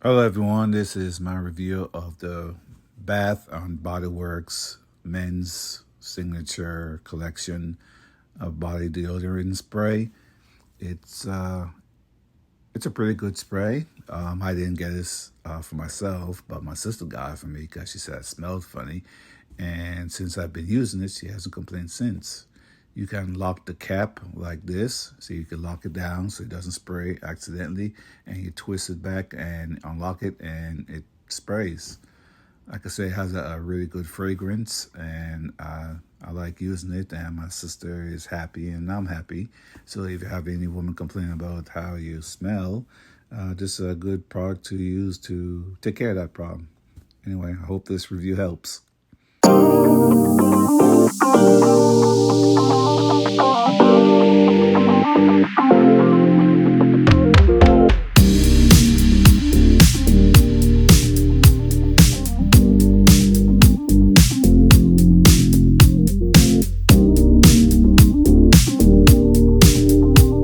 Hello, everyone. This is my review of the Bath on Body Works men's signature collection of body deodorant spray. It's uh, it's a pretty good spray. I didn't get this for myself, but my sister got it for me because she said it smelled funny. And since I've been using it, she hasn't complained since. You can lock the cap like this, so you can lock it down so it doesn't spray accidentally, and you twist it back and unlock it, and it sprays. Like I say, it has a really good fragrance, and I like using it, and my sister is happy, and I'm happy. So if you have any woman complaining about how you smell, this is a good product to use to take care of that problem. Anyway, I hope this review helps.